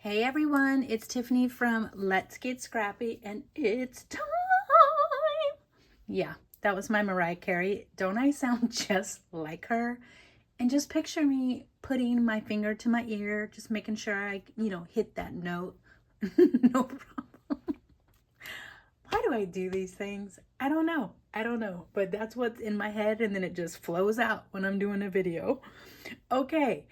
Hey everyone, it's Tiffany from Let's Get Scrappy, and it's time! Yeah, that was my Mariah Carey. Don't I sound just like her? And just picture me putting my finger to my ear, just making sure I, hit that note. No problem. Why do I do these things? I don't know. But that's what's in my head, and then it just flows out when I'm doing a video. Okay.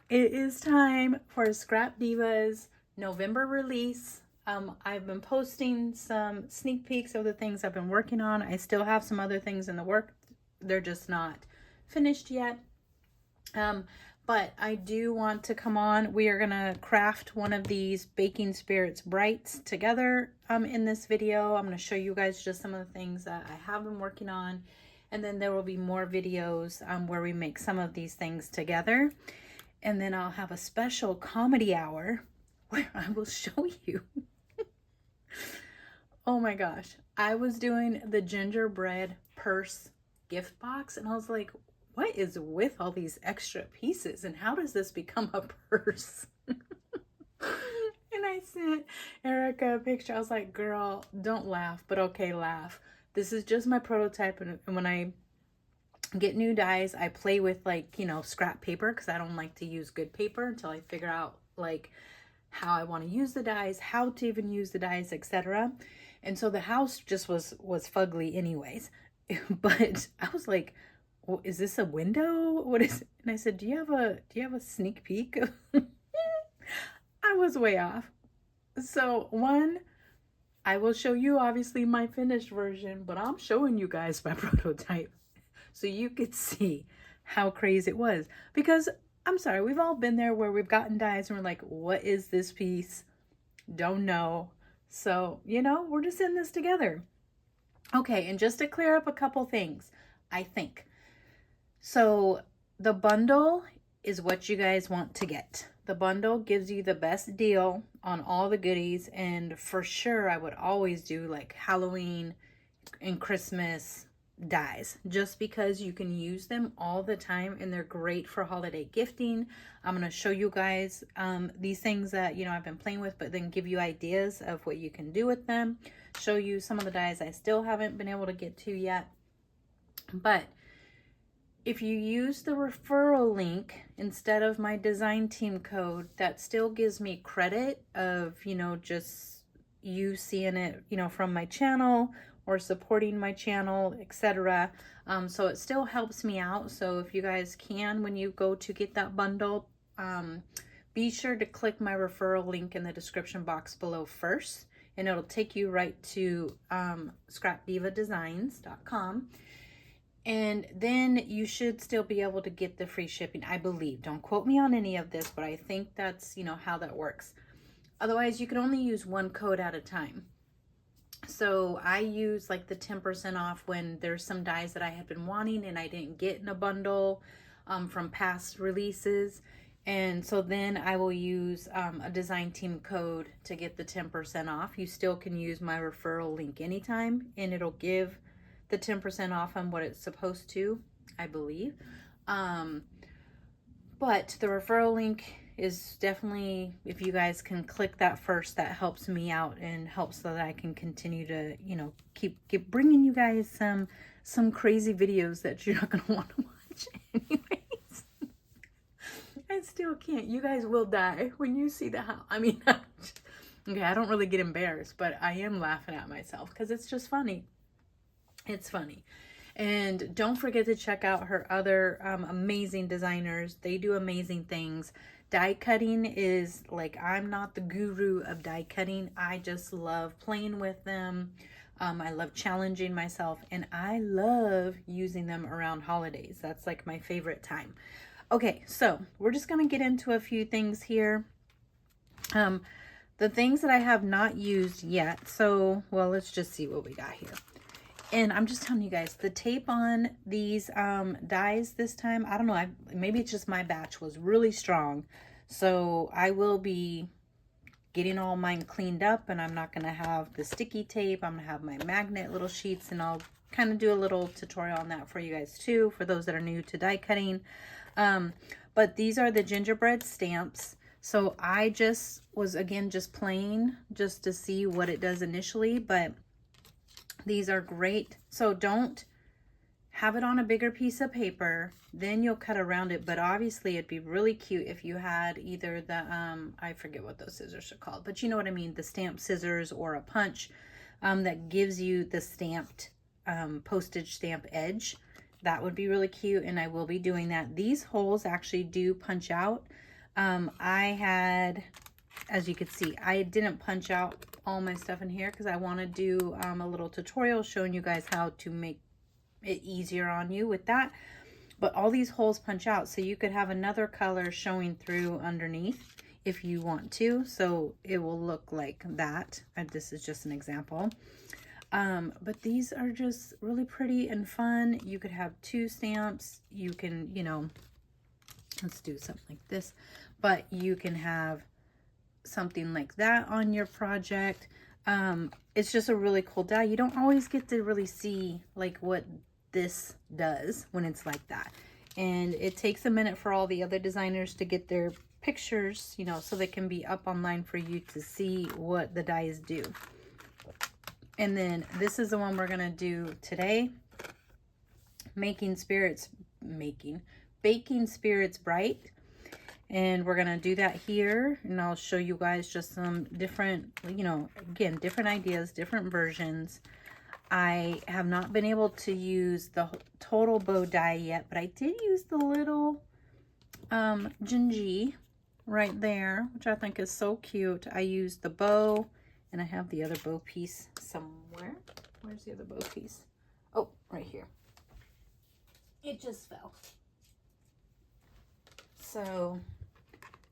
It is time for Scrap Diva's November release. I've been posting some sneak peeks of the things I've been working on. I still have some other things in the work. They're just not finished yet. But I do want to come on. We are going to craft one of these Baking Spirits Brights together in this video. I'm going to show you guys just some of the things that I have been working on. And then there will be more videos where we make some of these things together. And then I'll have a special comedy hour where I will show you. Oh my gosh. I was doing the gingerbread purse gift box and I was like, what is with all these extra pieces and how does this become a purse? And I sent Erica a picture. I was like, girl, don't laugh, but okay, laugh. This is just my prototype, and when I get new dies, I play with scrap paper because I don't like to use good paper until I figure out how I want to use the dies, how to even use the dies, etc. And so the house just was fugly anyways. But I was like, well, is this a window? What is it? And I said, do you have a sneak peek? I was way off. So I will show you obviously my finished version, but I'm showing you guys my prototype so you could see how crazy it was. Because I'm sorry, we've all been there where we've gotten dies and we're like, what is this piece? Don't know. So, we're just in this together. Okay, and just to clear up a couple things, I think. So the bundle is what you guys want to get. The bundle gives you the best deal on all the goodies, and for sure I would always do Halloween and Christmas dies just because you can use them all the time and they're great for holiday gifting. I'm going to show you guys these things that I've been playing with, but then give you ideas of what you can do with them, show you some of the dies I still haven't been able to get to yet. But if you use the referral link instead of my design team code, that still gives me credit of just you seeing it from my channel or supporting my channel, etc. So it still helps me out. So if you guys can, when you go to get that bundle, be sure to click my referral link in the description box below first, and it'll take you right to scrapdivadesigns.com. And then you should still be able to get the free shipping, I believe. Don't quote me on any of this, but I think that's, how that works. Otherwise, you can only use one code at a time. So I use the 10% off when there's some dies that I had been wanting and I didn't get in a bundle from past releases. And so then I will use a design team code to get the 10% off. You still can use my referral link anytime and it'll give the 10% off on what it's supposed to, I believe. But the referral link is definitely, if you guys can click that first, that helps me out and helps so that I can continue to, keep bringing you guys some crazy videos that you're not going to want to watch anyways. I still can't. You guys will die when you see the house. I mean, okay, I don't really get embarrassed, but I am laughing at myself because it's just funny. It's funny. And don't forget to check out her other amazing designers. They do amazing things. Die cutting is I'm not the guru of die cutting. I just love playing with them. I love challenging myself, and I love using them around holidays. That's my favorite time. Okay, so we're just going to get into a few things here. The things that I have not used yet. So, well, let's just see what we got here. And I'm just telling you guys, the tape on these dies this time, I don't know, maybe it's just my batch was really strong. So I will be getting all mine cleaned up, and I'm not going to have the sticky tape. I'm going to have my magnet little sheets, and I'll kind of do a little tutorial on that for you guys too, for those that are new to die cutting. But these are the gingerbread stamps. So I just was, again, just playing just to see what it does initially, but these are great. So don't have it on a bigger piece of paper, then you'll cut around it. But obviously it'd be really cute if you had either the, I forget what those scissors are called, but you know what I mean, the stamp scissors or a punch that gives you the stamped postage stamp edge. That would be really cute, and I will be doing that. These holes actually do punch out. I had, as you can see, I didn't punch out all my stuff in here because I want to do a little tutorial showing you guys how to make it easier on you with that. But all these holes punch out, so you could have another color showing through underneath if you want to, so it will look like that. And this is just an example. But these are just really pretty and fun. You could have 2 stamps. You can, you know, let's do something like this, but you can have something like that on your project. It's just a really cool die. You don't always get to really see like what this does when it's like that. And it takes a minute for all the other designers to get their pictures, you know, so they can be up online for you to see what the dies do. And then this is the one we're gonna do today. Baking Spirits Bright. And we're gonna do that here, and I'll show you guys just some different, you know, again, different ideas, different versions. I have not been able to use the total bow die yet, but I did use the little Gingy right there, which I think is so cute. I used the bow, and I have the other bow piece somewhere. Where's the other bow piece? Oh, right here. It just fell. So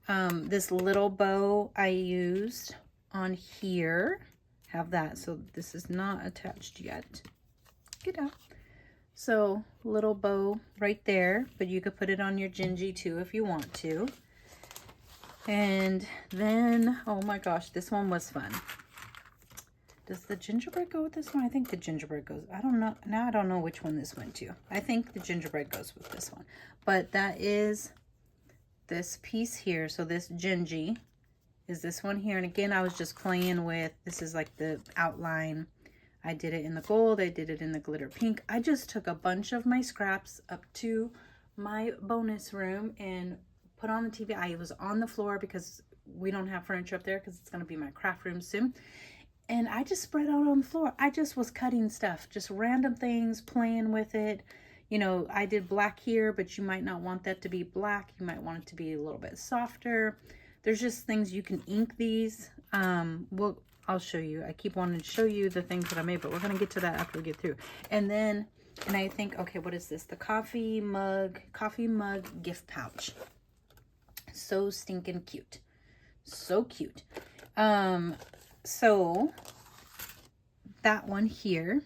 this little bow I used on here, have that. So this is not attached yet. Get out. So little bow right there, but you could put it on your Gingy too if you want to. And then, oh my gosh, this one was fun. Does the gingerbread go with this one? I think the gingerbread goes, I don't know. Now I don't know which one this went to. I think the gingerbread goes with this one. But that is this piece here. So this Gingy is this one here. And again, I was just playing with, this is like the outline. I did it in the gold. I did it in the glitter pink. I just took a bunch of my scraps up to my bonus room and put on the TV. I was on the floor because we don't have furniture up there because it's going to be my craft room soon. And I just spread out on the floor. I just was cutting stuff, just random things, playing with it. You know, I did black here, but you might not want that to be black. You might want it to be a little bit softer. There's just things you can ink these. I'll show you. I keep wanting to show you the things that I made, but we're going to get to that after we get through. And then, and I think, okay, what is this? The coffee mug gift pouch. So stinking cute. So cute. So that one here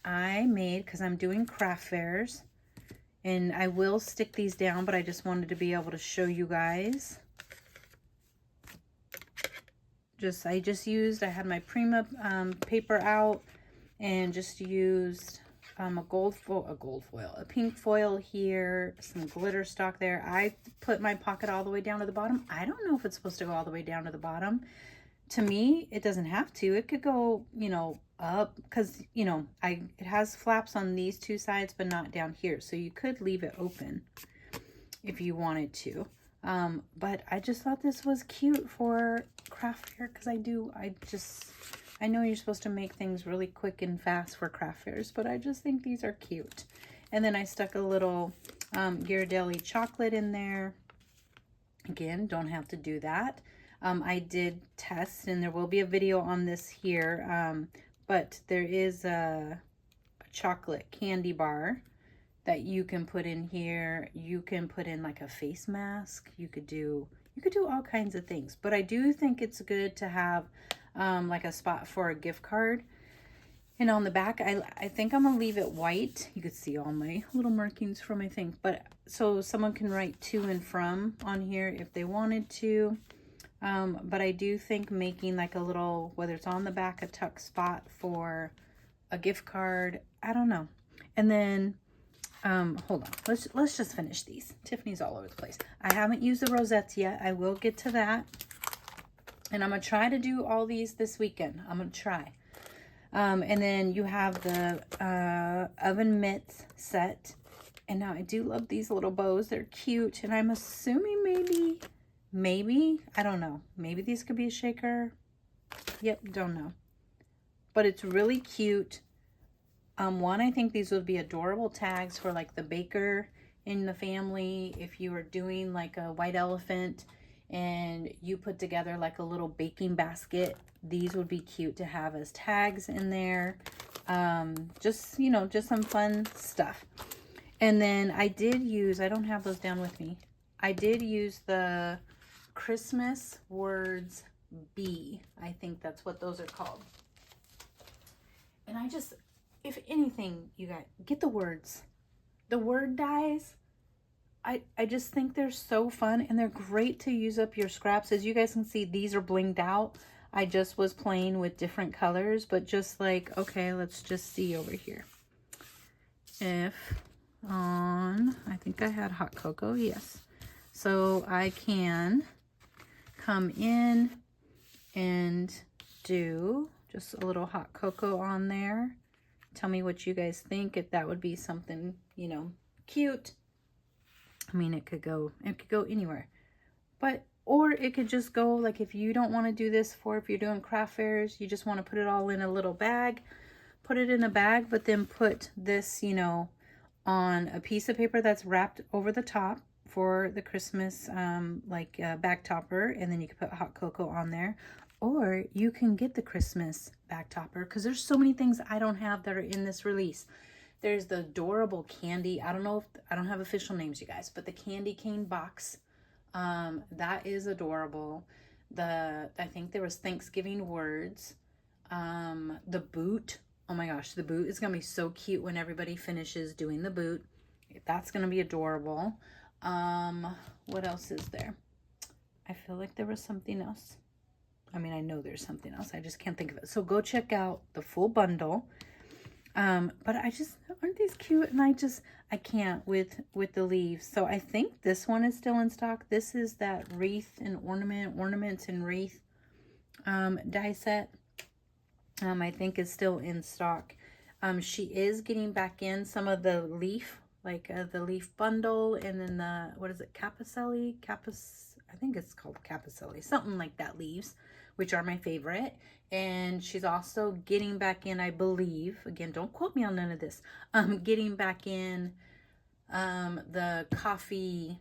I made because I'm doing craft fairs, and I will stick these down, but I just wanted to be able to show you guys. I had my Prima paper out and just used a pink foil here, some glitter stock there. I put my pocket all the way down to the bottom. I don't know if it's supposed to go all the way down to the bottom. To me, it doesn't have to. It could go, you know, up, because, you know, it has flaps on these 2 sides, but not down here. So you could leave it open if you wanted to. But I just thought this was cute for craft fair, because I know you're supposed to make things really quick and fast for craft fairs, but I just think these are cute. And then I stuck a little Ghirardelli chocolate in there. Again, don't have to do that. I did test, and there will be a video on this here, but there is a chocolate candy bar that you can put in here. You can put in like a face mask. You could do all kinds of things, but I do think it's good to have like a spot for a gift card. And on the back, I think I'm gonna leave it white. You could see all my little markings from my thing, but so someone can write to and from on here if they wanted to. But I do think making like a little, whether it's on the back, a tuck spot for a gift card, I don't know. And then Hold on. Let's just finish these. Tiffany's all over the place. I haven't used the rosettes yet. I will get to that. And I'm going to try to do all these this weekend. I'm going to try. And then you have the oven mitts set. And now I do love these little bows. They're cute. And I'm assuming maybe, I don't know. Maybe these could be a shaker. Yep, don't know. But it's really cute. One, I think these would be adorable tags for like the baker in the family. If you were doing like a white elephant and you put together like a little baking basket, these would be cute to have as tags in there. Just, you know, just some fun stuff. And then I did use, I don't have those down with me. I did use the Christmas Words B. I think that's what those are called. And I just, if anything, you guys, get the words. The word dies. I just think they're so fun and they're great to use up your scraps. As you guys can see, these are blinged out. I just was playing with different colors, but just like, okay, let's just see over here. If on, I think I had hot cocoa, yes. So I can come in and do just a little hot cocoa on there. Tell me what you guys think, if that would be something, you know, cute. I mean, it could go anywhere. But, or it could just go, like, if you don't want to do this for, if you're doing craft fairs, you just want to put it all in a little bag, put it in a bag, but then put this, you know, on a piece of paper that's wrapped over the top for the Christmas, back topper, and then you can put hot cocoa on there. Or you can get the Christmas back topper, because there's so many things I don't have that are in this release. There's the adorable candy. I don't know if, I don't have official names, you guys, but the candy cane box, that is adorable. I think there was Thanksgiving words. The boot. Oh my gosh, the boot is going to be so cute when everybody finishes doing the boot. That's going to be adorable. What else is there? I feel like there was something else. I mean, I know there's something else. I just can't think of it. So go check out the full bundle. But I just, aren't these cute? And I can't with the leaves. So I think this one is still in stock. This is that wreath and ornaments and wreath, die set. I think is still in stock. She is getting back in some of the leaf, like the leaf bundle, and then the, what is it? Capicelli? I think it's called Capicelli, something like that, leaves, which are my favorite. And she's also getting back in, I believe, again, don't quote me on none of this, getting back in the coffee,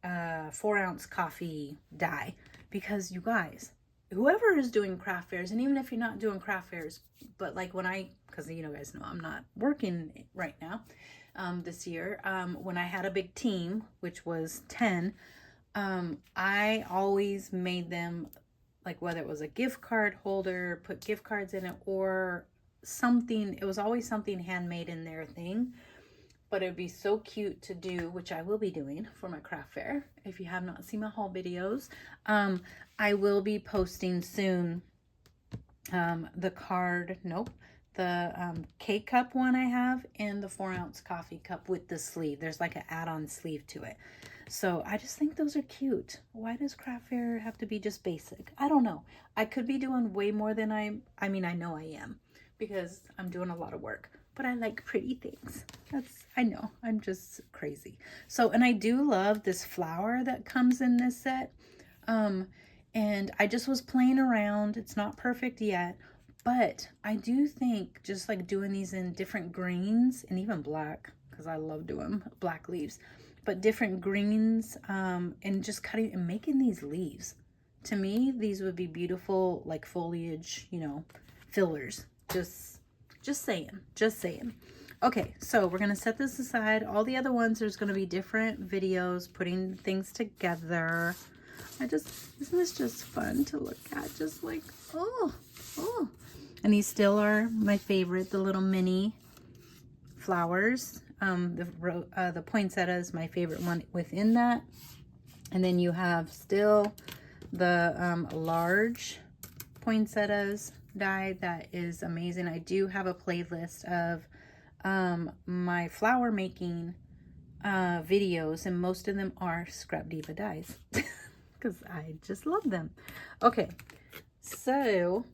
4-ounce coffee die, because you guys, whoever is doing craft fairs, and even if you're not doing craft fairs, but like when because you know guys know I'm not working right now this year, when I had a big team, which was 10, I always made them, like whether it was a gift card holder, put gift cards in it, or something, it was always something handmade in their thing. But it would be so cute to do, which I will be doing for my craft fair. If you have not seen my haul videos, I will be posting soon the K-cup one I have, and the 4-ounce coffee cup with the sleeve. There's like an add-on sleeve to it. So I just think those are cute. Why does craft fair have to be just basic? I don't know. I could be doing way more than I mean, I know I am, because I'm doing a lot of work. But I like pretty things. I know, I'm just crazy. So, and I do love this flower that comes in this set. And I just was playing around. It's not perfect yet, but I do think just like doing these in different greens and even black, because I love doing black leaves, but different greens, and just cutting and making these leaves. To me, these would be beautiful, like foliage, you know, fillers. Just saying. Okay, so we're going to set this aside. All the other ones, there's going to be different videos putting things together. Isn't this just fun to look at? Just like, oh. And these still are my favorite, the little mini flowers. The poinsettia is my favorite one within that. And then you have still the large poinsettias die that is amazing. I do have a playlist of my flower making videos, and most of them are Scrap Diva dies because I just love them. Okay, so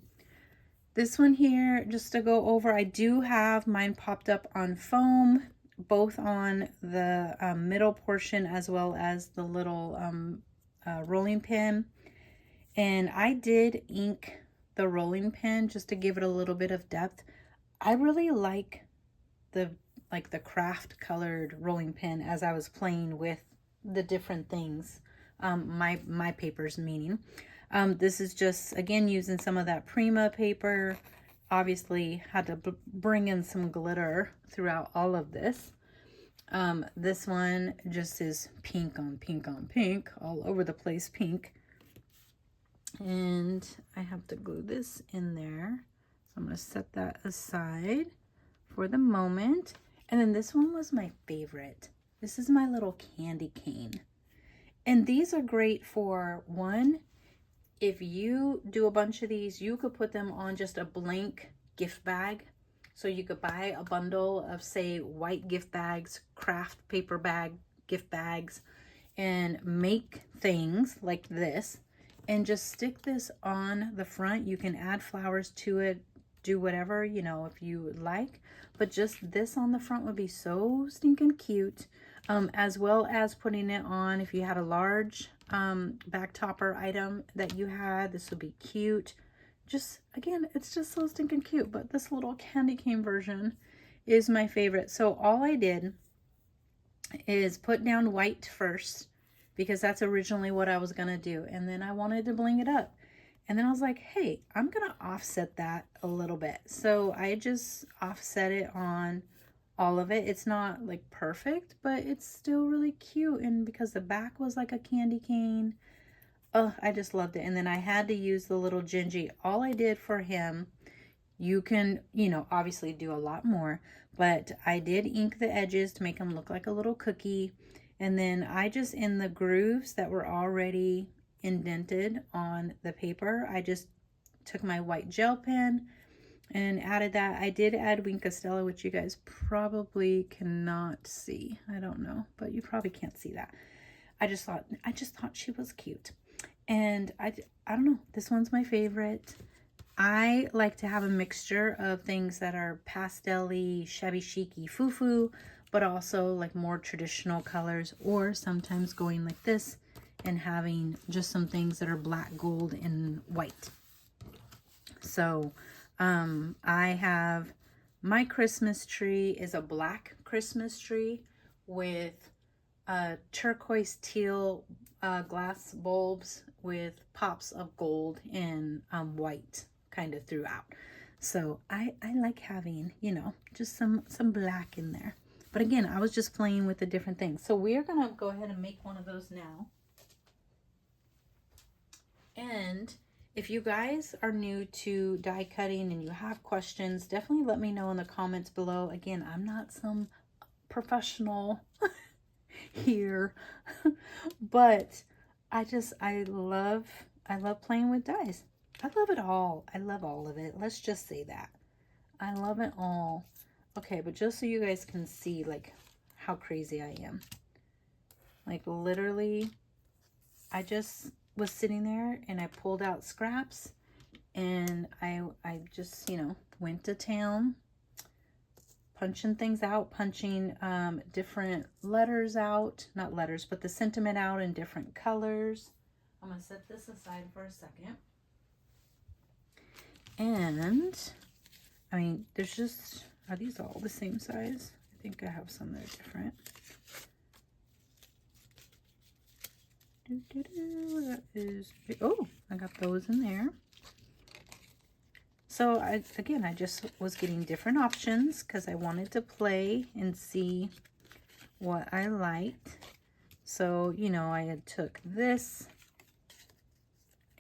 this one here, just to go over, I do have mine popped up on foam, both on the middle portion as well as the little rolling pin. And I did ink the rolling pin just to give it a little bit of depth. I really like the craft colored rolling pin as I was playing with the different things. My papers meaning. This is just, again, using some of that Prima paper. Obviously had to bring in some glitter throughout all of this. This one just is pink on pink on pink, all over the place pink. And I have to glue this in there. So I'm going to set that aside for the moment. And then this one was my favorite. This is my little candy cane. And these are great for, one, if you do a bunch of these, you could put them on just a blank gift bag. So you could buy a bundle of, say, white gift bags, craft paper bag gift bags, and make things like this. And just stick this on the front. You can add flowers to it, do whatever, you know, if you would like. But just this on the front would be so stinking cute. As well as putting it on, if you had a large back topper item that you had, this would be cute. Just, again, it's just so stinking cute. But this little candy cane version is my favorite. So all I did is put down white first, because that's originally what I was going to do. And then I wanted to bling it up. And then I was like, hey, I'm going to offset that a little bit. So I just offset it on all of it. It's not like perfect, but it's still really cute. And because the back was like a candy cane, oh, I just loved it. And then I had to use the little Gingy. All I did for him, you can, you know, obviously do a lot more, but I did ink the edges to make him look like a little cookie. And then I just, in the grooves that were already indented on the paper, I just took my white gel pen and added that. I did add Wink Stella, which you guys probably cannot see. I don't know, but you probably can't see that. I just thought she was cute. And I don't know, this one's my favorite. I like to have a mixture of things that are pastel-y, shabby chic-y, foo-foo, but also like more traditional colors, or sometimes going like this and having just some things that are black, gold, and white. So I have, my Christmas tree is a black Christmas tree with turquoise teal glass bulbs with pops of gold and white kind of throughout. So I like having, you know, just some black in there. But again, I was just playing with the different things. So we are going to go ahead and make one of those now. And if you guys are new to die cutting and you have questions, definitely let me know in the comments below. Again, I'm not some professional here, but I love playing with dies. I love it all. I love all of it. Let's just say that. I love it all. Okay, but just so you guys can see like how crazy I am. Like literally, I just was sitting there and I pulled out scraps and I just, you know, went to town punching things out, punching different letters out, not letters, but the sentiment out in different colors. I'm going to set this aside for a second. And I mean, there's just, are these all the same size? I think I have some that are different. That is, oh, I got those in there. So I just was getting different options because I wanted to play and see what I liked. So, you know, I had took this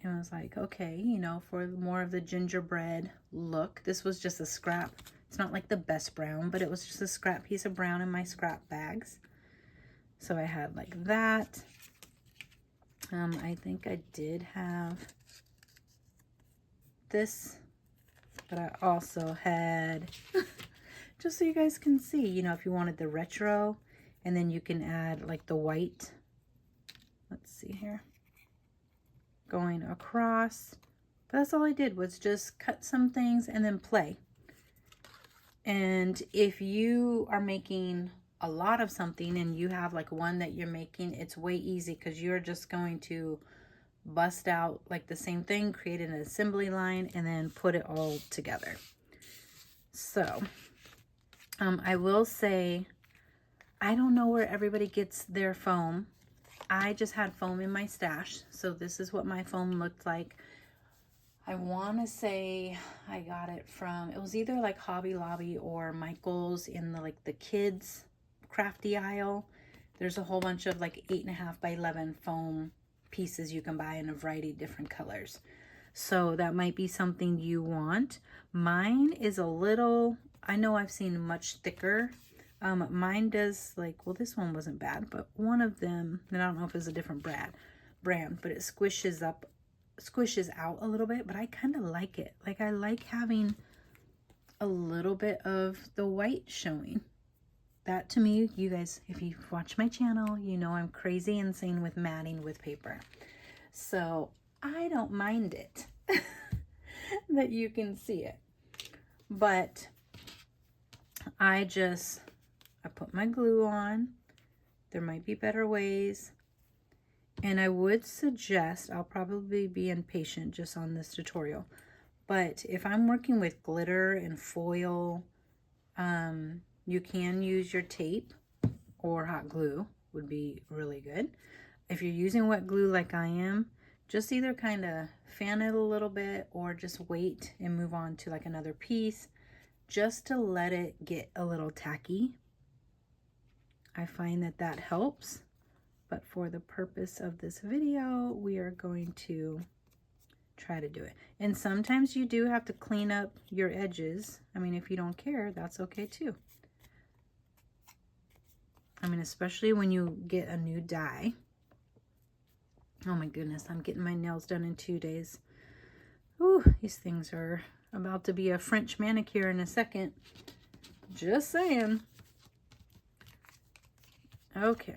and I was like, okay, you know, for more of the gingerbread look, this was just a scrap. It's not like the best brown, but it was just a scrap piece of brown in my scrap bags. So I had like that. I think I did have this, but I also had just so you guys can see, you know, if you wanted the retro, and then you can add like the white. Let's see here. Going across. But that's all I did was just cut some things and then play. And if you are making a lot of something and you have like one that you're making, it's way easy because you're just going to bust out like the same thing, create an assembly line, and then put it all together. So I will say, I don't know where everybody gets their foam. I just had foam in my stash, so this is what my foam looked like. I want to say I got it from, it was either like Hobby Lobby or Michael's in the like the kids crafty aisle. There's a whole bunch of like 8.5 by 11 foam pieces you can buy in a variety of different colors. So that might be something you want. Mine is a little, I know I've seen much thicker. Mine does like, well, this one wasn't bad, but one of them, and I don't know if it's a different brand, but it squishes out a little bit, but I kind of like it. Like I like having a little bit of the white showing. That to me, you guys, if you've watched my channel, you know I'm crazy insane with matting with paper. So I don't mind it that you can see it. But I put my glue on. There might be better ways. And I would suggest, I'll probably be impatient just on this tutorial, but if I'm working with glitter and foil, you can use your tape or hot glue would be really good. If you're using wet glue like I am, just either kind of fan it a little bit or just wait and move on to like another piece just to let it get a little tacky. I find that that helps. But for the purpose of this video, we are going to try to do it. And sometimes you do have to clean up your edges. I mean, if you don't care, that's okay too. I mean, especially when you get a new dye. Oh my goodness, I'm getting my nails done in 2 days. Ooh, these things are about to be a French manicure in a second. Just saying. Okay.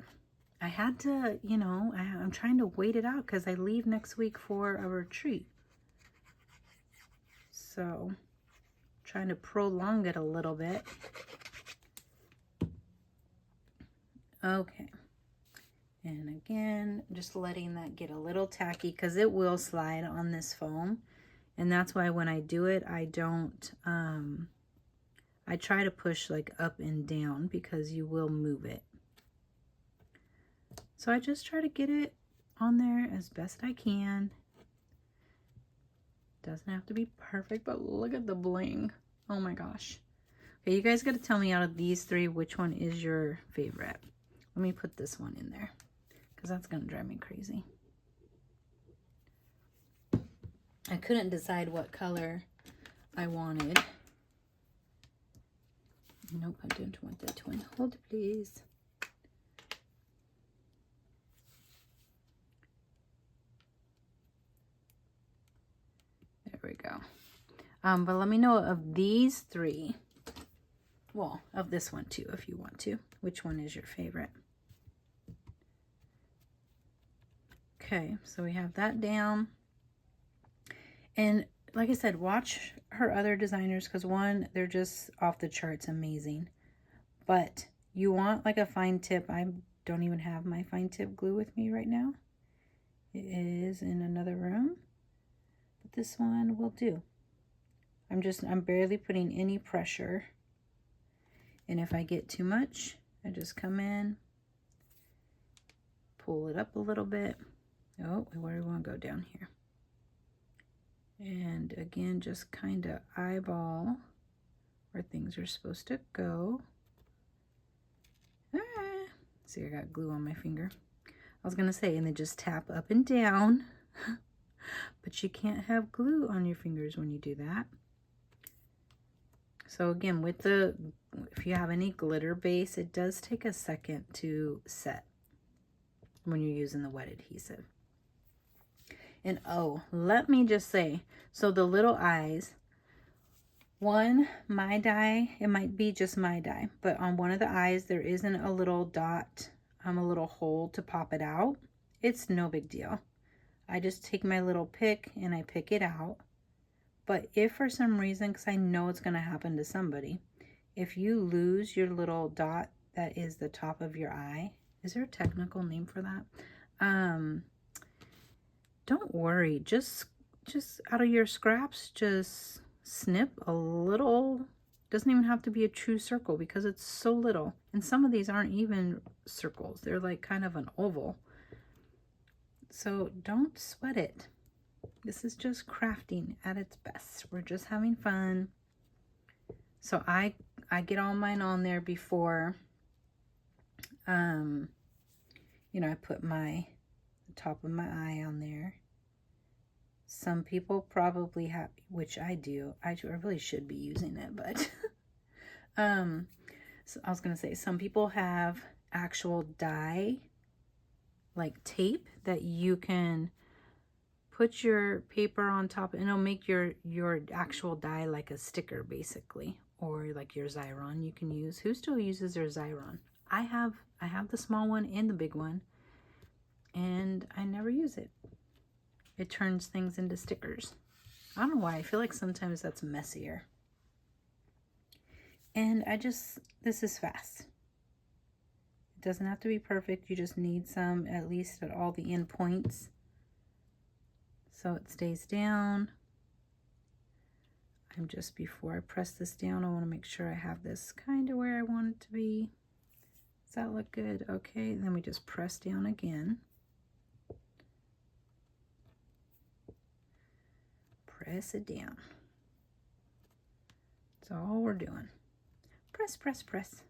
I had to, you know, I'm trying to wait it out because I leave next week for a retreat. So, trying to prolong it a little bit. Okay. And again, just letting that get a little tacky because it will slide on this foam. And that's why when I do it, I don't, I try to push like up and down because you will move it. So I just try to get it on there as best I can. Doesn't have to be perfect, but look at the bling. Oh my gosh. Okay, you guys got to tell me out of these three, which one is your favorite. Let me put this one in there because that's going to drive me crazy. I couldn't decide what color I wanted. Nope, I didn't want that one. Hold it, please. There we go. But let me know of these three. Well, of this one too, if you want to. Which one is your favorite? Okay, so we have that down. And like I said, watch her other designers because one, they're just off the charts amazing. But you want like a fine tip. I don't even have my fine tip glue with me right now. It is in another room. But this one will do. I'm barely putting any pressure. And if I get too much, I just come in, pull it up a little bit. Oh, where do we want to go down here? And again, just kind of eyeball where things are supposed to go. See, I got glue on my finger. I was going to say, and then just tap up and down. But you can't have glue on your fingers when you do that. So again, with if you have any glitter base, it does take a second to set when you're using the wet adhesive. And oh, let me just say, so the little eyes, One, my die, it might be just my die, but on one of the eyes, there isn't a little dot, a little hole to pop it out. It's no big deal. I just take my little pick and I pick it out. But if for some reason, because I know it's going to happen to somebody, if you lose your little dot that is the top of your eye, is there a technical name for that? Don't worry, just out of your scraps, just snip a little. Doesn't even have to be a true circle because it's so little. And some of these aren't even circles. They're like kind of an oval. So don't sweat it. This is just crafting at its best. We're just having fun. So I get all mine on there before, you know, I put the top of my eye on there. Some people probably have, which I do. I really should be using it, but so I was gonna say, some people have actual die, like tape, that you can put your paper on top and it'll make your actual die like a sticker, basically, or like your Xyron you can use. Who still uses their Xyron? I have the small one and the big one, and I never use it. It turns things into stickers. I don't know why. I feel like sometimes that's messier. And this is fast. It doesn't have to be perfect. You just need some, at least at all the end points, so it stays down. Before I press this down, I want to make sure I have this kind of where I want it to be. Does that look good? Okay, then we just press down again. Press it down. That's all we're doing. Press, press, press.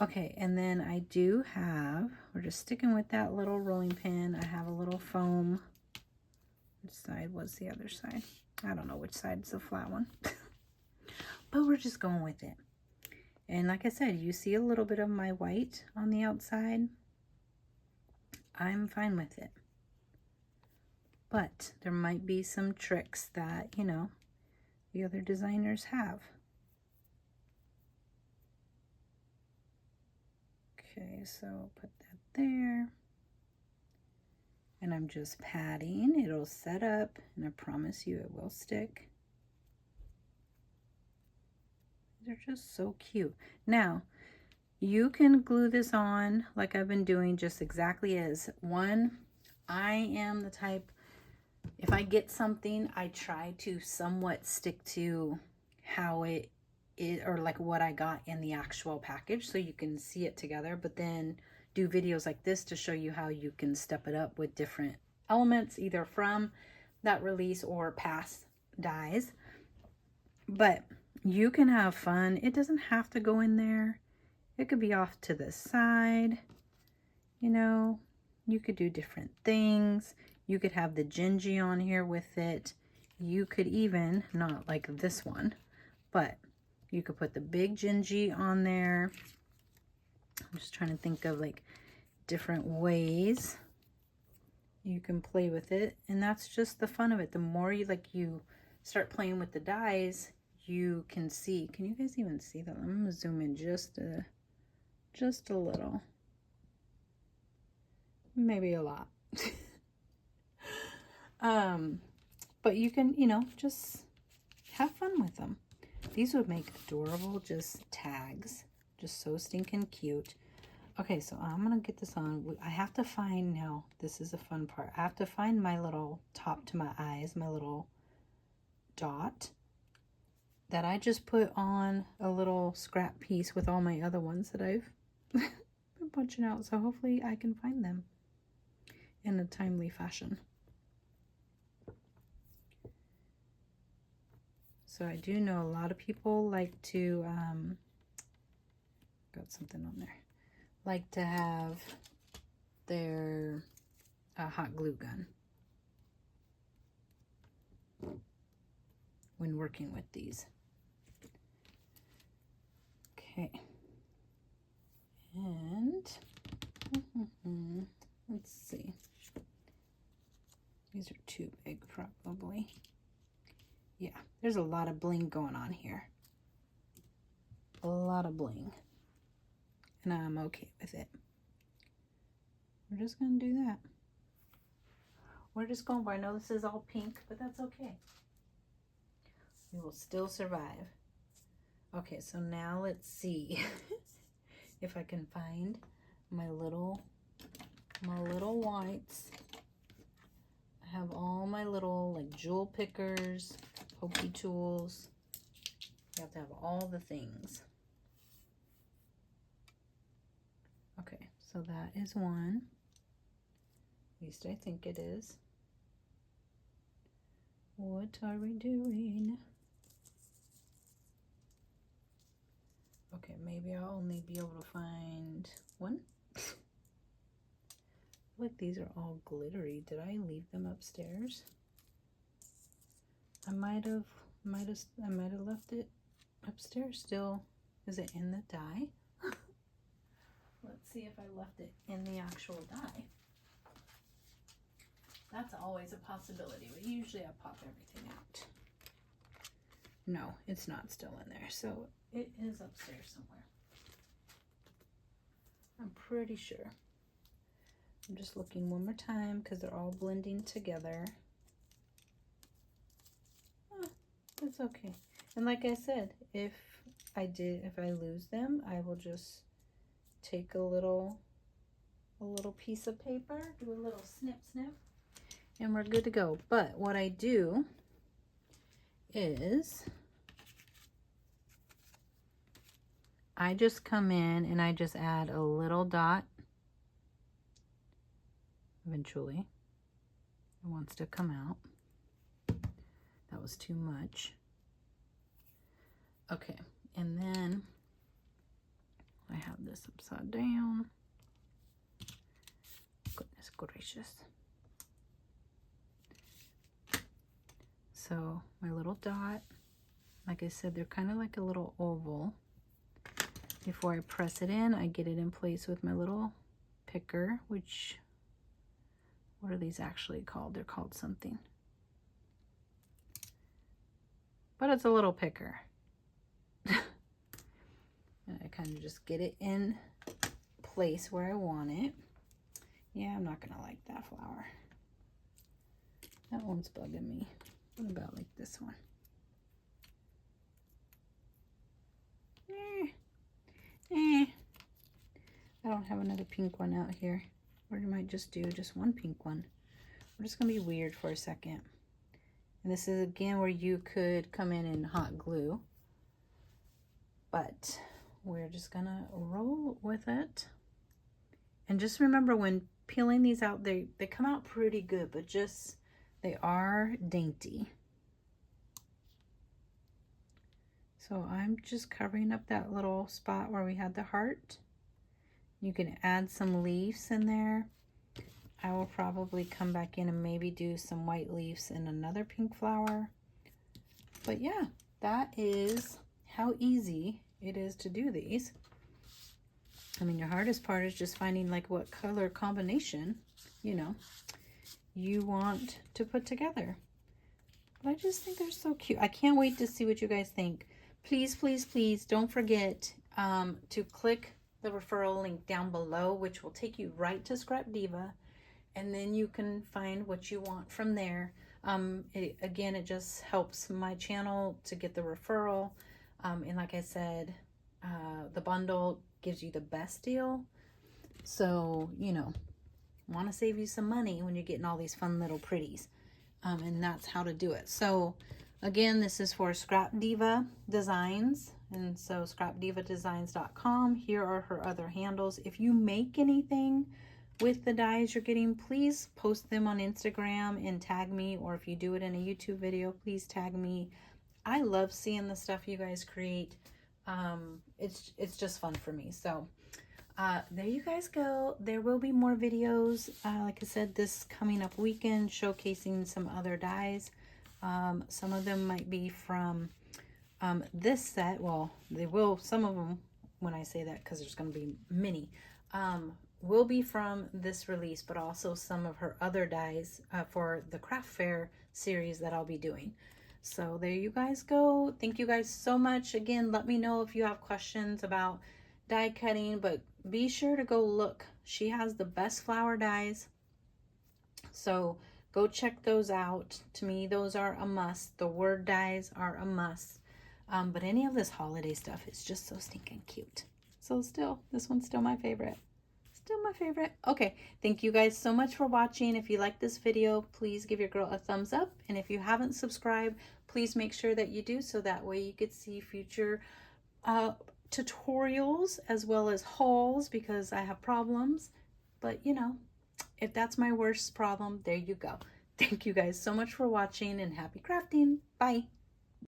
Okay, and then I do have, we're just sticking with that little rolling pin. I have a little foam. Which side was the other side? I don't know which side's the flat one. But we're just going with it. And like I said, you see a little bit of my white on the outside. I'm fine with it. But there might be some tricks that, you know, the other designers have. Okay, so put that there. And I'm just patting. It'll set up, and I promise you it will stick. They're just so cute. Now, you can glue this on like I've been doing, just exactly as one. I am the type, if I get something, I try to somewhat stick to how it is, or like what I got in the actual package, so you can see it together, but then do videos like this to show you how you can step it up with different elements, either from that release or past dies. But you can have fun. It doesn't have to go in there. It could be off to the side. You know, you could do different things. You could have the gingy on here with it. You could even, not like this one, but you could put the big gingy on there. I'm just trying to think of like different ways you can play with it, and that's just the fun of it. The more you start playing with the dies, you can see. Can you guys even see that? I'm gonna zoom in just a little, maybe a lot. But you can, you know, just have fun with them. These would make adorable just tags. Just so stinking cute. Okay, so I'm gonna get this on. I have to find, now this is the fun part, I have to find my little top to my eyes, my little dot that I just put on a little scrap piece with all my other ones that I've been punching out. So hopefully I can find them in a timely fashion. So I do know a lot of people like to got something on there, like to have their hot glue gun when working with these. Okay, and let's see, these are too big probably. Yeah, there's a lot of bling going on here. A lot of bling. And I'm okay with it. We're just going to do that. We're just going for, I know this is all pink, but that's okay. We will still survive. Okay, so now let's see if I can find my little whites. I have all my little like jewel pickers, pokey tools. You have to have all the things. Okay, so that is one. At least I think it is. What are we doing? Okay, maybe I'll only be able to find one. Like these are all glittery. Did I leave them upstairs? I might have left it upstairs still. Is it in the die? Let's see if I left it in the actual die. That's always a possibility, but usually I pop everything out. No, it's not still in there, so it is upstairs somewhere. I'm pretty sure. I'm just looking one more time because they're all blending together. Oh, that's okay. And like I said, if I lose them, I will just take a little piece of paper, do a little snip, and we're good to go. But what I do is I just come in and I just add a little dot. Eventually it wants to come out. That was too much. Okay, and then I have this upside down. Goodness gracious. So my little dot, like I said, they're kind of like a little oval. Before I press it in, I get it in place with my little picker, which, what are these actually called? They're called something. But it's a little picker. And I kind of just get it in place where I want it. Yeah, I'm not gonna like that flower. That one's bugging me. What about like this one? I don't have another pink one out here. Or you might just do just one pink one. We're just gonna be weird for a second. And this is again where you could come in and hot glue. But we're just gonna roll with it. And just remember, when peeling these out, they come out pretty good, but just, they are dainty. So I'm just covering up that little spot where we had the heart. You can add some leaves in there. I will probably come back in and maybe do some white leaves and another pink flower. But yeah, that is how easy it is to do these. I mean, your hardest part is just finding like what color combination, you know, you want to put together. But I just think they're so cute. I can't wait to see what you guys think. Please, please, please don't forget to click the referral link down below, which will take you right to Scrap Diva. And then you can find what you want from there. Again, it just helps my channel to get the referral. And like I said, the bundle gives you the best deal. So, you know, want to save you some money when you're getting all these fun little pretties. And that's how to do it. So again, this is for Scrap Diva Designs. And so scrapdivadesigns.com. Here are her other handles. If you make anything with the dies you're getting, please post them on Instagram and tag me. Or if you do it in a YouTube video, please tag me. I love seeing the stuff you guys create. It's just fun for me. So there you guys go. There will be more videos, like I said, this coming up weekend, showcasing some other dies. Some of them might be from this set. Well, they will, some of them, when I say that, because there's going to be many, will be from this release, but also some of her other dies for the craft fair series that I'll be doing. So there you guys go. Thank you guys so much. Again, let me know if you have questions about die cutting, but be sure to go look. She has the best flower dies. So go check those out. To me, those are a must. The word dies are a must. But any of this holiday stuff is just so stinking cute. So still, this one's still my favorite. Still my favorite. Okay, thank you guys so much for watching. If you like this video, please give your girl a thumbs up. And if you haven't subscribed, please make sure that you do, so that way you could see future tutorials as well as hauls, because I have problems. But you know, if that's my worst problem, there you go. Thank you guys so much for watching, and happy crafting. Bye.